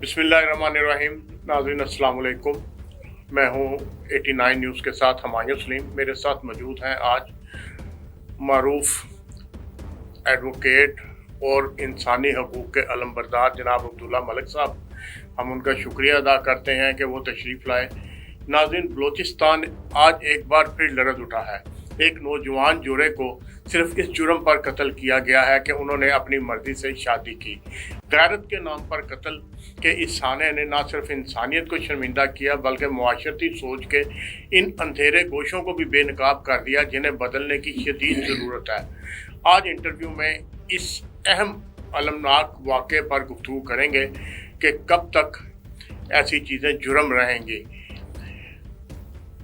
बिस्मिल्लाहिर्रहमानिर्रहीम। नाज़रीन अस्सलाम वालेकुम। मैं हूँ 89 न्यूज़ के साथ हमायूं सलीम। मेरे साथ मौजूद हैं आज मारूफ एडवोकेट और इंसानी हकूक़ के अलमबरदार जनाब अब्दुल्ला मलिक साहब। हम उनका शुक्रिया अदा करते हैं कि वो तशरीफ़ लाए। नाज़रीन, बलूचिस्तान आज एक बार फिर लरज़ उठा है। एक नौजवान जोड़े को सिर्फ इस जुर्म पर कत्ल किया गया है कि उन्होंने अपनी मर्जी से शादी की। गैरत के नाम पर कत्ल के इस साने ने न सिर्फ इंसानियत को शर्मिंदा किया बल्कि मुआशरती सोच के इन अंधेरे गोशों को भी बेनकाब कर दिया जिन्हें बदलने की शदीद ज़रूरत है। आज इंटरव्यू में इस अहम अलमनाक वाक़े पर गुफ्तगू करेंगे कि कब तक ऐसी चीज़ें जुर्म रहेंगी।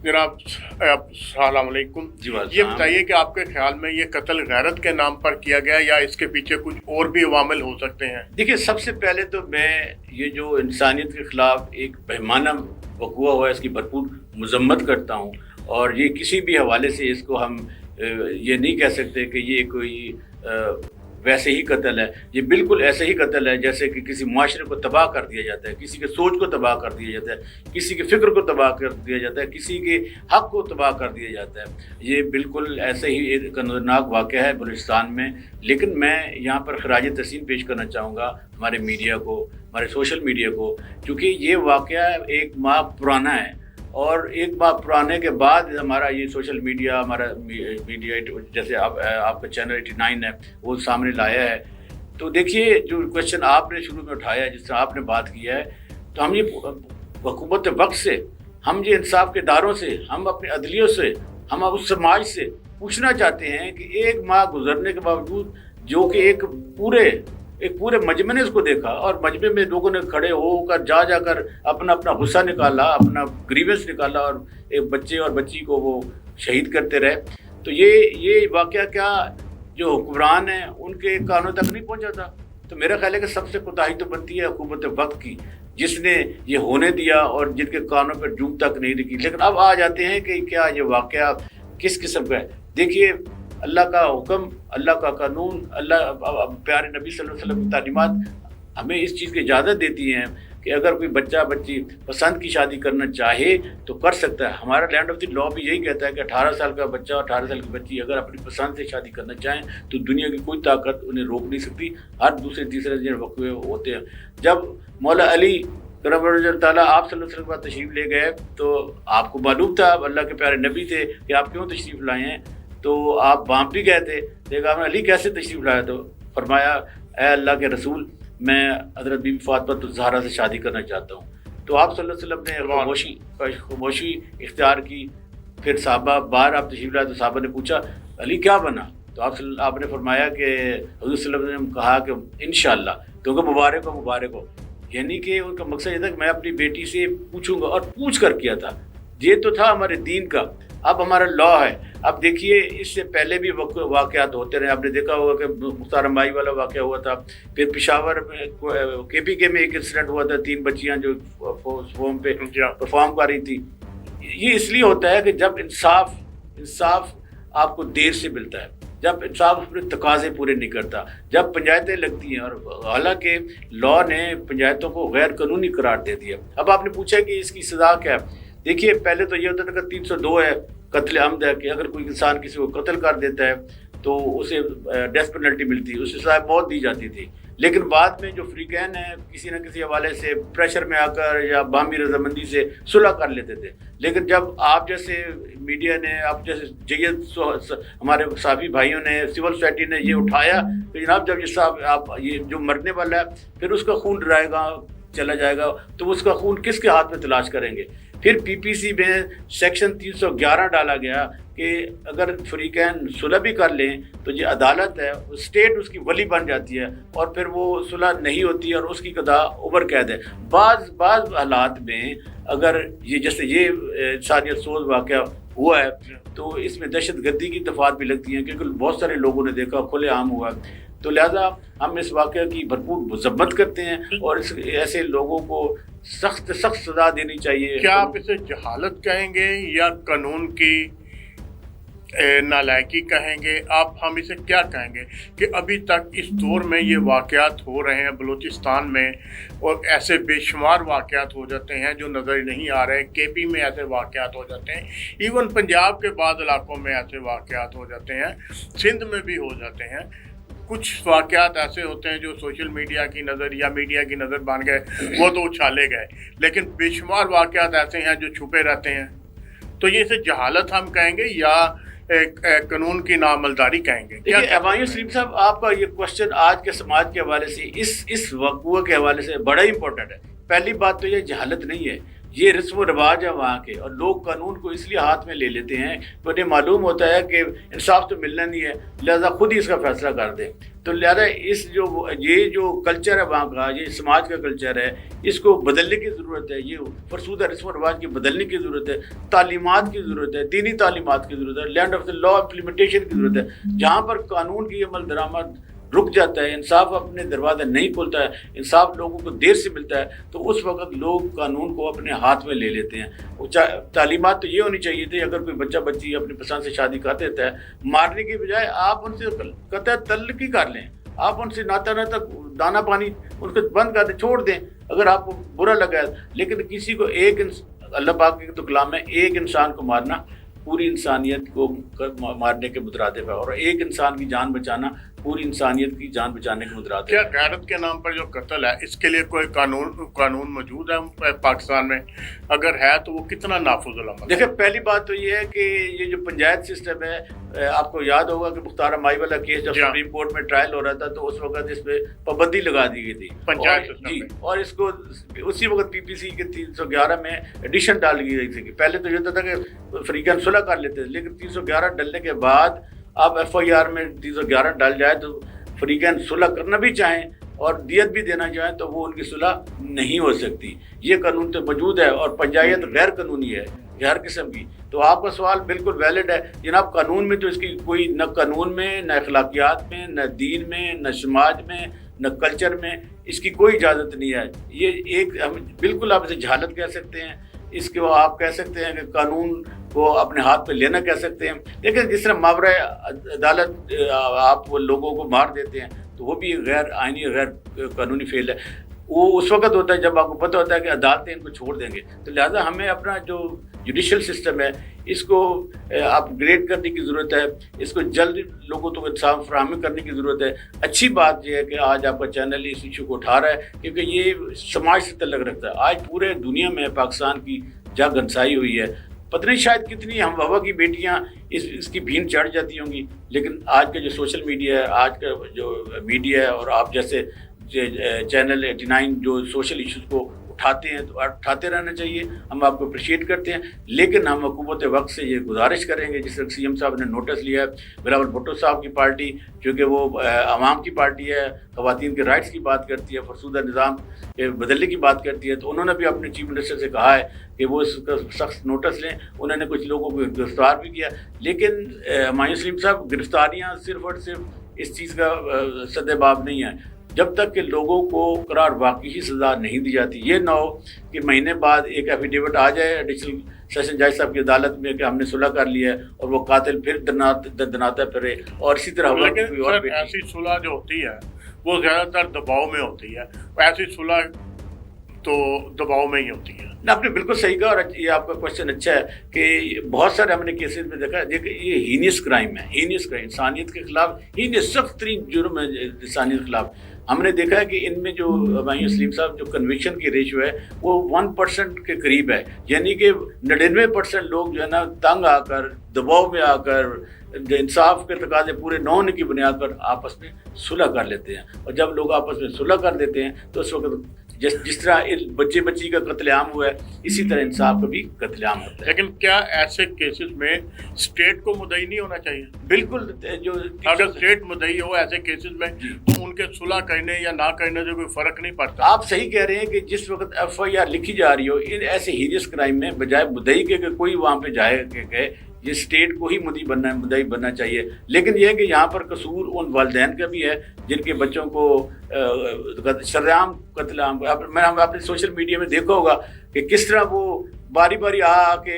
जनाब अस्सलाम वालेकुम। ये बताइए कि आपके ख्याल में ये कत्ल गैरत के नाम पर किया गया या इसके पीछे कुछ और भी अवामिल हो सकते हैं? देखिए, सबसे पहले तो मैं ये जो इंसानियत के ख़िलाफ़ एक बेईमाना वक़ूआ हुआ है इसकी भरपूर मज़म्मत करता हूँ। और ये किसी भी हवाले से इसको हम ये नहीं कह सकते कि ये कोई वैसे ही कत्ल है। ये बिल्कुल ऐसे ही कत्ल है जैसे कि किसी मुआशरे को तबाह कर दिया जाता है, किसी के सोच को तबाह कर दिया जाता है, किसी के फ़िक्र को तबाह कर दिया जाता है, किसी के हक़ को तबाह कर दिया जाता है। ये बिल्कुल ऐसे ही एक खतरनाक वाक़या है बलूचिस्तान में। लेकिन मैं यहाँ पर ख़राज तहसीन पेश करना चाहूँगा हमारे मीडिया को, हमारे सोशल मीडिया को, क्योंकि ये वाक़या एक माह पुराना है और एक बार पुराने के बाद हमारा ये सोशल मीडिया, हमारा मीडिया जैसे आपका चैनल 89 है वो सामने लाया है। तो देखिए, जो क्वेश्चन आपने शुरू में उठाया, जिस तरह आपने बात किया है, तो हम ये हुकूमत वक्त से, हम ये इंसाफ के इदारों से, हम अपने अदलियों से, हम उस समाज से पूछना चाहते हैं कि एक माह गुजरने के बावजूद जो कि एक पूरे मजमे ने इसको देखा और मजमे में लोगों ने खड़े होकर जाकर अपना अपना गुस्सा निकाला, अपना ग्रीवेंस निकाला और एक बच्चे और बच्ची को वो शहीद करते रहे। तो ये वाक़या क्या जो हुक्मरान हैं उनके कानों तक नहीं पहुंचा था? तो मेरा ख्याल है कि सबसे कोताही तो बनती है हुकूमत वक्त की, जिसने ये होने दिया और जिनके कानों पर जूं तक नहीं रखी। लेकिन अब आ जाते हैं कि क्या ये वाक़या किस किस्म का है। देखिए, अल्लाह का हुक्म, अल्लाह का कानून, अल्लाह प्यारे नबी सल्लल्लाहु अलैहि वसल्लम की तालीमात हमें इस चीज़ की इजाज़त देती हैं कि अगर कोई बच्चा बच्ची पसंद की शादी करना चाहे तो कर सकता है। हमारा लैंड ऑफ द लॉ भी यही कहता है कि 18 साल का बच्चा और 18 साल की बच्ची अगर अपनी पसंद से शादी करना चाहें तो दुनिया की कोई ताकत उन्हें रोक नहीं सकती। हर दूसरे तीसरे दिन वक़्वे होते हैं। जब मौला अली करम ताला आप सल्लल्लाहु अलैहि वसल्लम के बाद तशरीफ़ ले गए तो आपको मालूम था, अल्लाह के प्यारे नबी थे, कि आप क्यों तशरीफ़ लाए हैं। तो आप वहाँ भी गए थे, देखा आपने अली कैसे तशरीफ़ लाया, तो फरमाया, ऐ अल्लाह के रसूल, मैं हज़रत बीबी फातिमा ज़हरा से शादी करना चाहता हूँ। तो आप सल्लल्लाहु अलैहि वसल्लम ने खामोशी इख्तियार की। फिर साहबा बाहर आप तशरीफ़ लाए तो साहबा ने पूछा, अली क्या बना? तो आपने फरमाया कि हुज़ूर सल्लल्लाहु अलैहि वसल्लम ने कहा कि इंशाअल्लाह, क्योंकि मुबारक हो। यानी कि उनका मकसद ये था कि मैं अपनी बेटी से पूछूंगा, और पूछ कर किया था। ये तो था हमारे दीन का। अब हमारा लॉ है। अब देखिए, इससे पहले भी वाक़यात होते रहे। आपने देखा होगा कि मुख्तार अंबाई वाला वाक़या हुआ था, फिर पेशावर में KPK में एक इंसिडेंट हुआ था, 3 बच्चियां जो फॉर्म पे परफॉर्म कर रही थी। ये इसलिए होता है कि जब इंसाफ आपको देर से मिलता है, जब इंसाफ अपने तकाजे पूरे नहीं करता, जब पंचायतें लगती हैं। और हालांकि लॉ ने पंचायतों को गैर कानूनी करार दे दिया। अब आपने पूछा कि इसकी सज़ा क्या है। देखिए, पहले तो ये होता था कि 302 है, कत्ल अमद है, कि अगर कोई इंसान किसी को कत्ल कर देता है तो उसे डेथ पेनल्टी मिलती, उसे सज़ा मौत दी जाती थी। लेकिन बाद में जो फ्रीकैन है किसी न किसी हवाले से प्रेशर में आकर या बामी रजामंदी से सुलह कर लेते थे। लेकिन जब आप जैसे मीडिया ने, आप जैसे हमारे साफी भाइयों ने, सिविल सोसाइटी ने ये उठाया कि जनाब जब ये जो मरने वाला है फिर उसका खून चला जाएगा तो उसका खून किसके हाथ में तलाश करेंगे। फिर PPC में सेक्शन 311 डाला गया कि अगर फ्रीकैन सुलह भी कर लें तो ये अदालत है, स्टेट उसकी वली बन जाती है और फिर वो सुलह नहीं होती और उसकी कदा उम्र कैद है। बाज़ हालात में अगर ये जैसे ये इंसानियत सोच वाक़या हुआ है तो इसमें दहशत गर्दी की दफ़ात भी लगती हैं, क्योंकि बहुत सारे लोगों ने देखा, खुलेआम हुआ। तो लिहाजा हम इस वाक़या की भरपूर मज़म्मत करते हैं और ऐसे लोगों को सख्त सज़ा देनी चाहिए। क्या आप इसे जहालत कहेंगे या कानून की नालायकी कहेंगे आप, हम इसे क्या कहेंगे कि अभी तक इस दौर में ये वाक़यात हो रहे हैं बलूचिस्तान में, और ऐसे बेशुमार वाक़यात हो जाते हैं जो नज़र नहीं आ रहे। केपी में ऐसे वाक़यात हो जाते हैं, इवन पंजाब के बाद इलाकों में ऐसे वाक़यात हो जाते हैं, सिंध में भी हो जाते हैं। कुछ वाक़यात ऐसे होते हैं जो सोशल मीडिया की नज़र या मीडिया की नज़र बन गए, वो तो उछाले गए, लेकिन बेशुमार वाक़यात ऐसे हैं जो छुपे रहते हैं। तो ये इसे जहालत हम कहेंगे या कानून की नामलदारी कहेंगे? देखिए अबायूं सलीम साहब, आपका ये क्वेश्चन आज के समाज के हवाले से, इस वक़्क़े के हवाले से बड़ा ही इंपॉर्टेंट है। पहली बात तो ये जहालत नहीं है, ये रस्म व रिवाज है वहाँ के, और लोग कानून को इसलिए हाथ में ले लेते हैं कि उन्हें मालूम होता है कि इंसाफ तो मिलना नहीं है, लिहाजा खुद ही इसका फैसला कर दें। तो लिहाजा ये जो कल्चर है वहाँ का, ये समाज का कल्चर है, इसको बदलने की ज़रूरत है। ये फरसूदा रस्म व रिवाज की बदलने की ज़रूरत है, तालीमात की ज़रूरत है, दीनी तालीमात की ज़रूरत है, land of the law implementation की ज़रूरत है। जहाँ पर कानून की अमल दरामद रुक जाता है, इंसाफ अपने दरवाज़ा नहीं खोलता है, इंसाफ लोगों को देर से मिलता है, तो उस वक्त लोग कानून को अपने हाथ में ले लेते हैं। तालीमात तो ये होनी चाहिए थी, अगर कोई बच्चा बच्ची अपनी पसंद से शादी कर देता है, मारने की बजाय आप उनसे कतई तल्लुकी कर लें, आप उनसे नाता दाना पानी उनको बंद कर दें, छोड़ दें अगर आपको बुरा लगा है। लेकिन किसी को अल्लाह पाक के तो कलाम में एक इंसान को मारना पूरी इंसानियत को मारने के मुतरादिफ है, और एक इंसान की जान बचाना पूरी इंसानियत की जान बचाने के मुतरादिफ। क्या गैरत के नाम पर जो कत्ल है, इसके लिए कोई कानून मौजूद है पाकिस्तान में? अगर है तो वो कितना नाफुज़ुल अमल है? देखिए पहली बात तो ये है कि ये जो पंचायत सिस्टम है, आपको याद होगा कि मुख्तार माई वाला केस जब सुप्रीम कोर्ट में ट्रायल हो रहा था, तो उस वक्त इस पे पाबंदी लगा दी गई थी पंचायत सिस्टम में, और इसको उसी वक्त PPC के 311 में एडिशन डाल दी गई थी। पहले तो ये होता था कि फरीकैन सुलह कर लेते थे, लेकिन 311 डलने के बाद अब FIR में 311 डाल जाए तो फरीकैन सुलह करना भी चाहें और दियत भी देना चाहें तो वो उनकी सुलह नहीं हो सकती। ये कानून तो मौजूद है, और पंचायत गैर कानूनी है, गैर किस्म की। तो आपका सवाल बिल्कुल वैलिड है जनाब। कानून में तो इसकी कोई न कानून में, न अखलाकियात में, न दीन में, न समाज में, न कल्चर में इसकी कोई इजाज़त नहीं है। ये एक हम बिल्कुल आप इसे जहालत कह सकते हैं, इसको आप कह सकते हैं कि कानून को अपने हाथ पे लेना कह सकते हैं। लेकिन जिस तरह मावरा अदालत आप लोगों को मार देते हैं, तो वो भी गैर आइनी, गैर कानूनी फेल है। वो उस वक्त होता है जब आपको पता होता है कि अदालतें इनको छोड़ देंगे। तो लिहाजा हमें अपना जो जुडिशल सिस्टम है इसको अपग्रेड करने की ज़रूरत है, इसको जल्द लोगों को इंसाफ फराहमी करने की ज़रूरत है। अच्छी बात यह है कि आज आपका चैनल इस इशू को उठा रहा है, क्योंकि ये समाज से तल्लुक़ रखता है। आज पूरे दुनिया में पाकिस्तान की जग गंसाई हुई है, पता नहीं शायद कितनी हम बाबा की बेटियां इसकी भीड़ चढ़ जाती होंगी, लेकिन आज का जो सोशल मीडिया है, आज का जो मीडिया है, और आप जैसे चैनल 89 जो सोशल इश्यूज़ को उठाते हैं, तो उठाते रहना चाहिए। हम आपको अप्रिशिएट करते हैं, लेकिन हम हुकूमत वक्त से ये गुजारिश करेंगे, जिस तरह CM साहब ने नोटिस लिया है, बिलावल भुट्टो साहब की पार्टी, क्योंकि वो आवाम की पार्टी है, ख़वातीन के राइट्स की बात करती है, फरसूदा निज़ाम के बदलने की बात करती है, तो उन्होंने भी अपने चीफ मिनिस्टर से कहा है कि वो इसका सख्त नोटिस लें। उन्होंने कुछ लोगों को गिरफ्तार भी किया, लेकिन हमायूं सलीम साहब, गिरफ्तारियाँ सिर्फ और सिर्फ इस चीज़ का सद्देबाब नहीं है। जब तक कि लोगों को करार वाकई सज़ा नहीं दी जाती, ये ना हो कि महीने बाद एक एफिडेविट आ जाए एडिशनल सेशन जज साहब की अदालत में कि हमने सुलह कर लिया है, और वो कातिल फिर दनाता फिरे, और इसी तरह। लेकिन सर, ऐसी सुलह जो होती है वो ज़्यादातर दबाव में होती है, ऐसी सुलह तो दबाव में ही होती है ना। आपने बिल्कुल सही कहा, और ये आपका क्वेश्चन अच्छा है कि बहुत सारे हमने केसेस में देखा है, ये हीनियस क्राइम है, हीनियस क्राइम, इंसानियत के खिलाफ हीनियस सख्त तरीन जुर्म है इंसानियत के खिलाफ। हमने देखा है कि इनमें जो हमायूं सलीम साहब जो कन्विक्शन की रेशियो है वो 1% के करीब है, यानी कि 99% लोग जो है ना तंग आकर, दबाव में आकर, इंसाफ के तकाजे पूरे न होने की बुनियाद पर आपस में सुलह कर लेते हैं। और जब लोग आपस में सुलह कर देते हैं तो उस वक्त जिस तरह बच्चे बच्ची का कत्लेआम हुआ है, इसी तरह इंसाफ का भी कत्लेआम होता है। लेकिन क्या ऐसे केसेस में स्टेट को मुद्दई नहीं होना चाहिए? बिल्कुल, जो अगर स्टेट मुद्दई हो ऐसे केसेस में तो उनके सुलह करने या ना करने से कोई फर्क नहीं पड़ता। आप सही कह रहे हैं कि जिस वक्त FIR लिखी जा रही हो इन ऐसे हीरियस क्राइम में, बजाय मुद्दई के कोई वहाँ पे जाए गए, ये स्टेट को ही मुद्दई बनना चाहिए। लेकिन यह है कि यहाँ पर कसूर उन वालिदैन का भी है जिनके बच्चों को शरेआम कत्लेआम। आपने सोशल मीडिया में देखा होगा कि किस तरह वो बारी बारी आके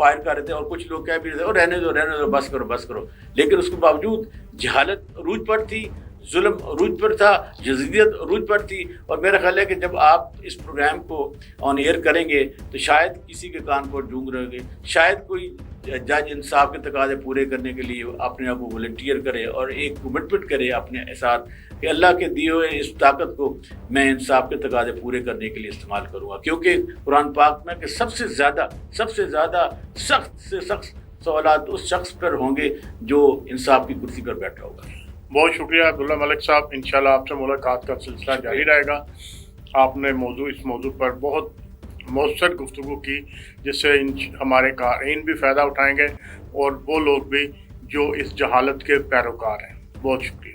فائر کر رہے تھے اور کچھ لوگ کہہ بھی رہے تھے اور رہنے دو بس کرو، لیکن اس کے باوجود جہالت عروج پر تھی، ظلم عروج پر تھا، جزیدیت عروج پر تھی. اور میرا خیال ہے کہ جب آپ اس پروگرام کو آن ایئر کریں گے تو شاید کسی کے کان پر جونگ رہے گے، شاید کوئی جج انصاف کے تقاضے پورے کرنے کے لیے اپنے آپ کو والنٹیئر کرے اور ایک کمٹمنٹ کرے اپنے ساتھ کہ اللہ کے دیے ہوئے اس طاقت کو میں انصاف کے تقاضے پورے کرنے کے لیے استعمال کروں گا. کیونکہ قرآن پاک میں کہ سب سے زیادہ سخت سے سخت سوالات اس شخص پر ہوں گے جو انصاف کی کرسی پر بیٹھا ہوگا. بہت شکریہ عبداللہ ملک صاحب. انشاءاللہ آپ سے ملاقات کا سلسلہ جاری رہے گا. آپ نے اس موضوع پر بہت مؤثر گفتگو کی جس سے ہمارے قارئین بھی فائدہ اٹھائیں گے اور وہ لوگ بھی جو اس جہالت کے پیروکار ہیں. بہت شکریہ.